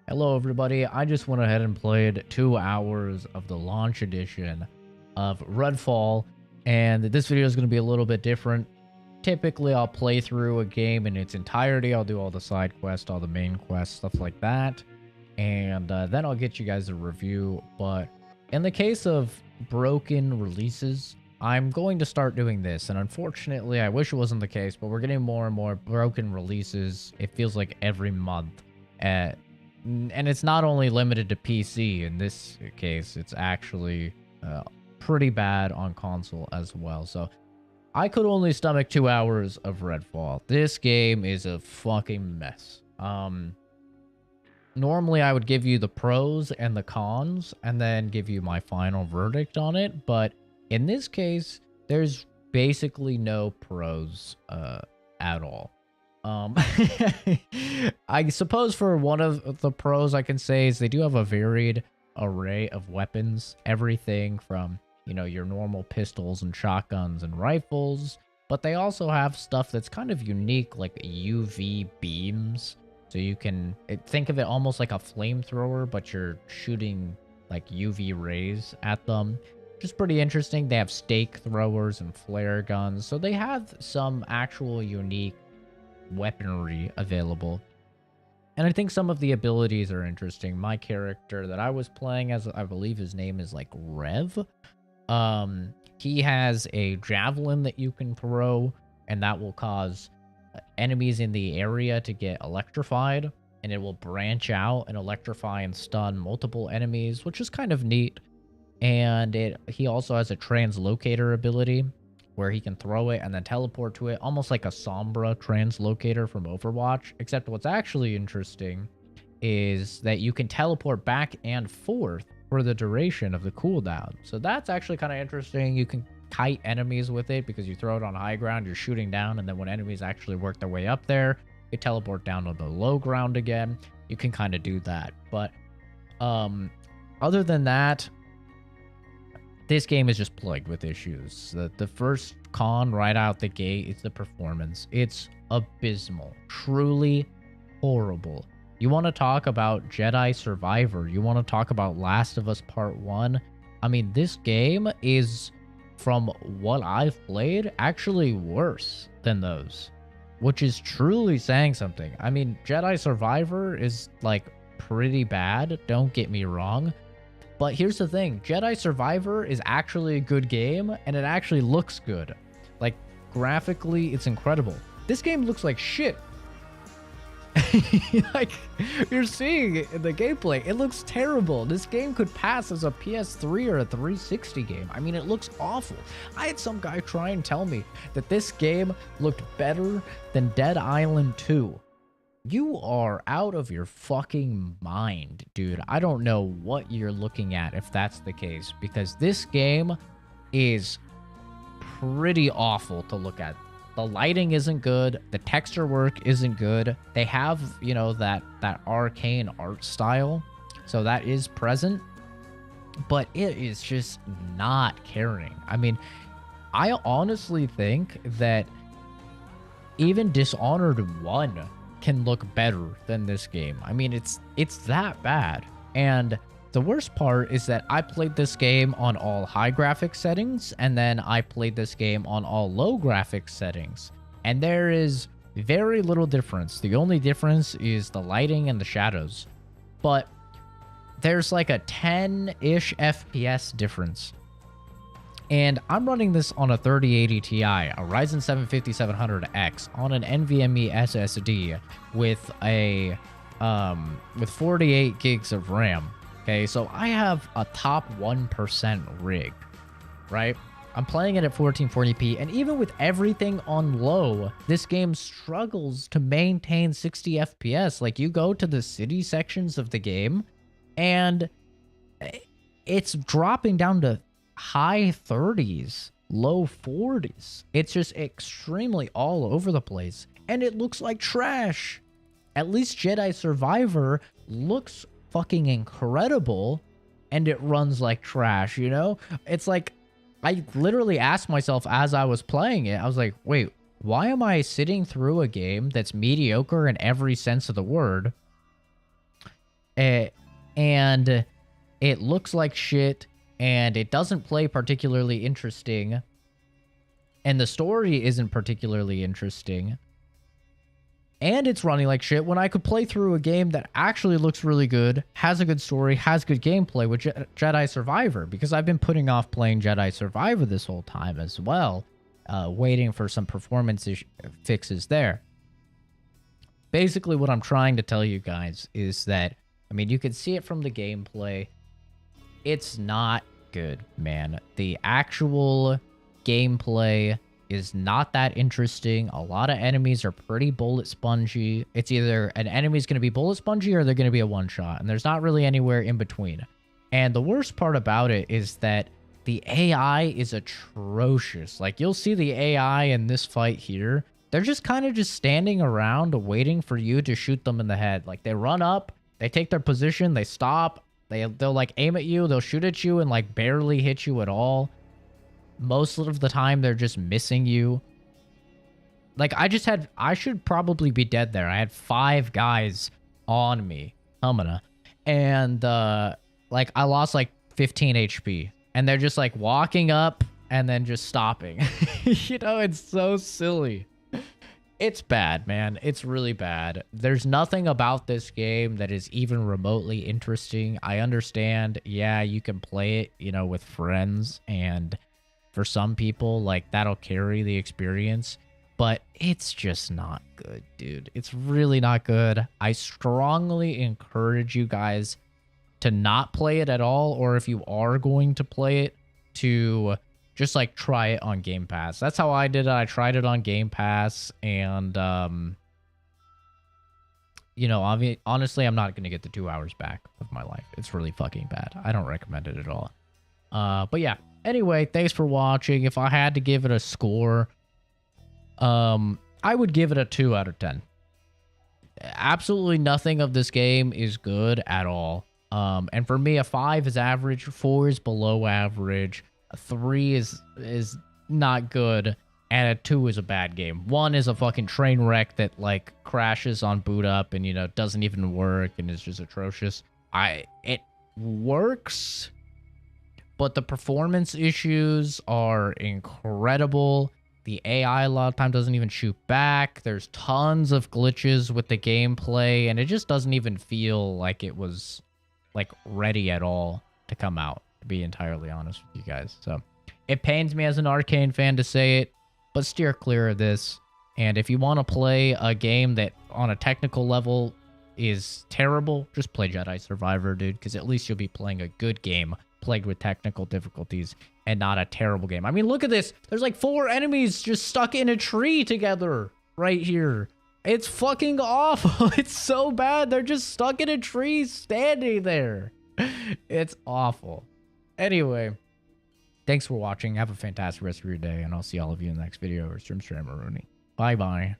Hello everybody, I just went ahead and played 2 hours of the launch edition of Redfall, and this video is going to be a little bit different. Typically, I'll play through a game in its entirety. I'll do all the side quests, all the main quests, stuff like that, and then I'll get you guys a review. But in the case of broken releases, I'm going to start doing this, and unfortunately, I wish it wasn't the case, but we're getting more and more broken releases. It feels like every month. And it's not only limited to PC. In this case, it's actually pretty bad on console as well. So I could only stomach 2 hours of Redfall. This game is a fucking mess. Normally, I would give you the pros and the cons and then give you my final verdict on it. But in this case, there's basically no pros at all. I suppose for one of the pros I can say is they do have a varied array of weapons. Everything from, you know, your normal pistols and shotguns and rifles, but they also have stuff that's kind of unique, like UV beams. So you can think of it almost like a flamethrower, but you're shooting like UV rays at them. Which is pretty interesting. They have stake throwers and flare guns. So they have some actual unique weaponry available, and I think some of the abilities are interesting. My character that I was playing as, I believe his name is like Rev, he has a javelin that you can throw, and that will cause enemies in the area to get electrified, and it will branch out and electrify and stun multiple enemies, which is kind of neat. And he also has a translocator ability where he can throw it and then teleport to it, almost like a Sombra translocator from Overwatch. Except what's actually interesting is that you can teleport back and forth for the duration of the cooldown. So that's actually kind of interesting. You can kite enemies with it because you throw it on high ground, you're shooting down, and then when enemies actually work their way up there, you teleport down to the low ground again. You can kind of do that. But other than that, this game is just plagued with issues. The first con right out the gate is the performance. It's abysmal. Truly horrible. You want to talk about Jedi Survivor. You want to talk about Last of Us Part 1. I mean, this game is, from what I've played, actually worse than those, which is truly saying something. I mean, Jedi Survivor is, like, pretty bad. Don't get me wrong. But here's the thing, Jedi Survivor is actually a good game, and it actually looks good. Like, graphically, it's incredible. This game looks like shit. Like, you're seeing it in the gameplay. It looks terrible. This game could pass as a PS3 or a 360 game. I mean, it looks awful. I had some guy try and tell me that this game looked better than Dead Island 2. You are out of your fucking mind, dude. I don't know what you're looking at if that's the case, because this game is pretty awful to look at. The lighting isn't good. The texture work isn't good. They have, you know, that arcane art style, so that is present, but it is just not caring. I mean, I honestly think that even Dishonored 1 can look better than this game. I mean, it's that bad. And the worst part is that I played this game on all high graphics settings, and then I played this game on all low graphics settings, and there is very little difference. The only difference is the lighting and the shadows, but there's like a 10-ish FPS difference. And I'm running this on a 3080 Ti, a Ryzen 7 5700X on an NVMe SSD with a with 48 gigs of RAM. Okay, so I have a top 1% rig, right? I'm playing it at 1440p, and even with everything on low, this game struggles to maintain 60 FPS. Like, you go to the city sections of the game, and it's dropping down to high 30s, low 40s. It's just extremely all over the place, and it looks like trash. At least Jedi Survivor looks fucking incredible, and it runs like trash, you know? It's like, I literally asked myself as I was playing it, I was like, wait, why am I sitting through a game that's mediocre in every sense of the word, And it looks like shit, and it doesn't play particularly interesting, and the story isn't particularly interesting, and it's running like shit when I could play through a game that actually looks really good, has a good story, has good gameplay with Jedi Survivor, because I've been putting off playing Jedi Survivor this whole time as well, waiting for some performance fixes there. Basically, what I'm trying to tell you guys is that, I mean, you can see it from the gameplay. It's not good, man. The actual gameplay is not that interesting. A lot of enemies are pretty bullet spongy. It's either an enemy's going to be bullet spongy or they're going to be a one-shot, and there's not really anywhere in between. And the worst part about it is that the AI is atrocious. Like, you'll see the AI in this fight here. They're just kind of just standing around waiting for you to shoot them in the head. Like, they run up, they take their position, they stop, they'll like aim at you, they'll shoot at you and like barely hit you at all. Most of the time, they're just missing you. Like, I should probably be dead there. I had 5 guys on me, Humana, and like I lost like 15 HP, and they're just like walking up and then just stopping. You know, it's so silly. It's bad, man. It's really bad. There's nothing about this game that is even remotely interesting. I understand, yeah, you can play it, you know, with friends, and for some people, like, that'll carry the experience, but it's just not good, dude. It's really not good. I strongly encourage you guys to not play it at all, or if you are going to play it, to just like try it on Game Pass. That's how I did it. I tried it on Game Pass, and you know, honestly, I'm not gonna get the 2 hours back of my life. It's really fucking bad. I don't recommend it at all. But yeah. Anyway, thanks for watching. If I had to give it a score, I would give it a 2 out of 10. Absolutely nothing of this game is good at all. And for me, a 5 is average, 4 is below average, a 3 is not good, and a 2 is a bad game. 1 is a fucking train wreck that like crashes on boot up and, you know, doesn't even work and is just atrocious. It works, but the performance issues are incredible. The AI a lot of time doesn't even shoot back. There's tons of glitches with the gameplay, and it just doesn't even feel like it was like ready at all to come out, to be entirely honest with you guys. So it pains me as an Arcane fan to say it, but steer clear of this. And if you want to play a game that on a technical level is terrible, just play Jedi Survivor, dude, because at least you'll be playing a good game plagued with technical difficulties and not a terrible game. I mean, look at this. There's like 4 enemies just stuck in a tree together right here. It's fucking awful. It's so bad. They're just stuck in a tree standing there. It's awful. Anyway, thanks for watching. Have a fantastic rest of your day, and I'll see all of you in the next video. Or Stream Rooney. Bye-bye.